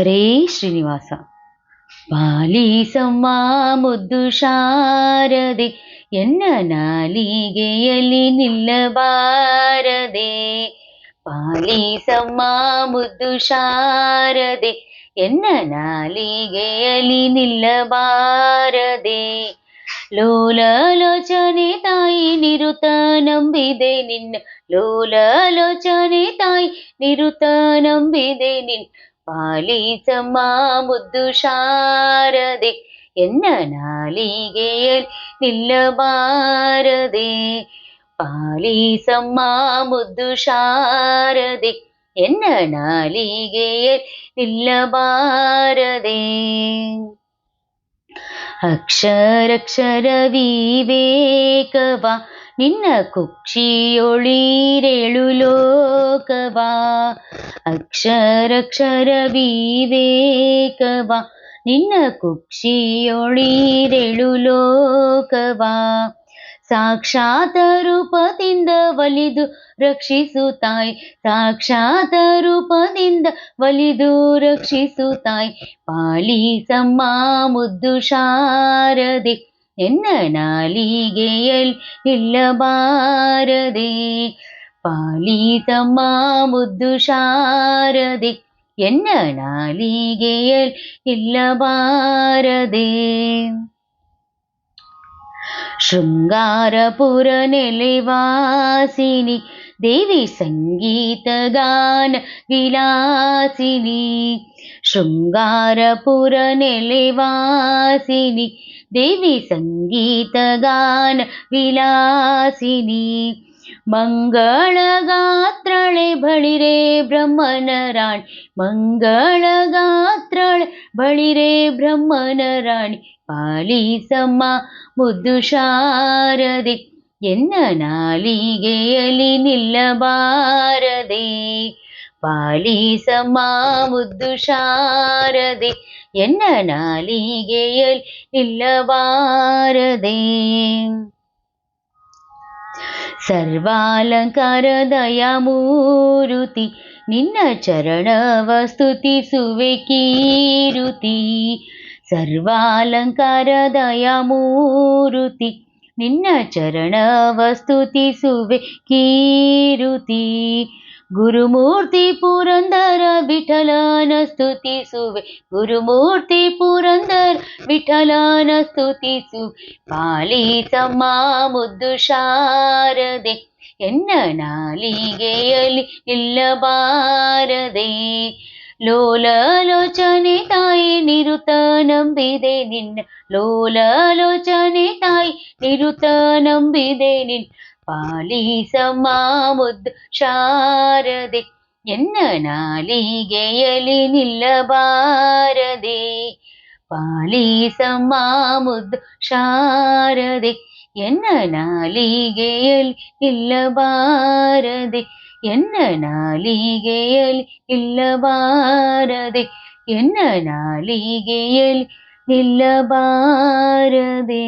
ಹರೇ ಶ್ರೀನಿವಾಸ. ಪಾಲಿಸಮ್ಮ ಮುದ್ದು ಶಾರದೆ, ಎನ್ನ ನಾಲಿಗೆಯಲ್ಲಿ ನಿಲ್ಲಬಾರದೆ. ಪಾಲಿಸಮ್ಮ ಮುದ್ದು ಶಾರದೆ, ಎನ್ನ ನಾಲಿಗೆಯಲ್ಲಿ ನಿಲ್ಲಬಾರದೆ. ಲೋಲಲೋಚನೆ ತಾಯಿ ನಿರುತ ನಂಬಿದೆ ನಿನ್ನ, ಲೋಲಲೋಚನೆ ತಾಯಿ ನಿರುತ ನಂಬಿದೆ ನಿನ್ನ. ಪಾಲಿಸಮ್ಮ ಮುದ್ದು ಶಾರದೆ, ಎನ್ನ ನಾಲಿಗೆಯಲ್ಲಿ ನಿಲ್ಲಬಾರದೆ. ಪಾಲಿಸಮ್ಮ ಮುದ್ದು ಶಾರದೆ, ಎನ್ನ ನಾಲಿಗೆಯಲ್ಲಿ ನಿಲ್ಲಬಾರದೆ. ಅಕ್ಷರಕ್ಷರ ವಿವೇಕವ ನಿನ್ನ ಕುಕ್ಷಿಯೊಳಿರೇಳು ಲೋಕವ. ಅಕ್ಷರಕ್ಷರ ವಿವೇಕವ ನಿನ್ನ ಕುಕ್ಷಿಯೊಳಿರೇಳು ಲೋಕವ. ಸಾಕ್ಷಾತ್ ರೂಪದಿಂದ ಒಲಿದು ರಕ್ಷಿಸುತ್ತಾಯಿ, ಸಾಕ್ಷಾತ್ ರೂಪದಿಂದ ಒಲಿದು ರಕ್ಷಿಸುತ್ತಾಯಿ. ಪಾಲಿಸಮ್ಮ ಮುದ್ದು ಶಾರದೆ, ಎನ್ನ ನಾಲಿಗೆಯಲ್ಲಿ ನಿಲ್ಲಬಾರದೆ. ಪಾಲಿಸಮ್ಮ ಮುದ್ದು ಶಾರದೆ, ಎನ್ನ ನಾಲಿಗೆಯಲ್ಲಿ ನಿಲ್ಲಬಾರದೆ. ಶೃಂಗಾರಪುರ ನೆಲೆವಾಸಿನಿ ದೇವಿ ಸಂಗೀತ ಗಾನ ವಿಲಾಸಿನಿ. ಶೃಂಗಾರಪುರ ನೆಲೆವಾಸಿನಿ ದೇವಿ ಸಂಗೀತ ಗಾನ ವಿಲಾಸಿನಿ. ಮಂಗಳಗಾತ್ರಳೆ ಬಳಿರೆ ಬ್ರಹ್ಮನ ರಾಣಿ, ಮಂಗಳಗಾತ್ರಳೆ ಬಳಿರೆ ಬ್ರಹ್ಮನ ರಾಣಿ. ಪಾಲಿಸಮ್ಮ ಮುದ್ದು ಶಾರದೆ, ಎನ್ನ ನಾಲಿಗೆಯಲ್ಲಿ ನಿಲ್ಲಬಾರದೆ. ಪಾಲಿಸಮ್ಮ ಮುದ್ದು ಶಾರದೆ, ಎನ್ನ ನಾಲಿಗೆಯಲ್ಲಿ ನಿಲ್ಲಬಾರದೆ. ಸರ್ವಾಲಂಕಾರ ದಯಾಮೂರುತಿ ನಿನ್ನ ಚರಣವ ಸ್ತುತಿಸುವೆ ಕೀರುತಿ. ಸರ್ವಾಲಂಕಾರ ದಯಾಮೂರುತಿ ನಿನ್ನ ಚರಣವ ಸ್ತುತಿಸುವೆ ಕೀರುತಿ. ಗುರುಮೂರ್ತಿ ಪುರಂದರ ವಿಠಲನ ಸ್ತುತಿಸುವೆ, ಗುರುಮೂರ್ತಿ ಪುರಂದರ ವಿಠಲನ ಸ್ತುತಿಸುವೆ. ಪಾಲಿಸಮ್ಮ ಮುದ್ದು ಶಾರದೆ, ಎನ್ನ ನಾಲಿಗೆಯಲ್ಲಿ ನಿಲ್ಲಬಾರದೆ. ಲೋಲಲೋಚನೆ ತಾಯಿ ನಿರುತ ನಂಬಿದೆ ನಿನ್ನ, ಲೋಲಲೋಚನೆ ತಾಯಿ ನಿರುತ ನಂಬಿದೆ ನಿನ್ನ. ಪಾಲಿಸಮ್ಮ ಮುದ್ದು ಶಾರದೆ, ಎನ್ನ ನಾಲಿಗೆಯಲ್ಲಿ ನಿಲ್ಲಬಾರದೆ. ಪಾಲಿಸಮ್ಮ ಮುದ್ದು ಶಾರದೆ, ಎನ್ನ ನಾಲಿಗೆಯಲ್ಲಿ ನಿಲ್ಲಬಾರದೆ. ಎನ್ನ ನಾಲಿಗೆಯಲ್ಲಿ ನಿಲ್ಲಬಾರದೆ, ಎನ್ನ ನಾಲಿಗೆಯಲ್ಲಿ ನಿಲ್ಲಬಾರದೆ.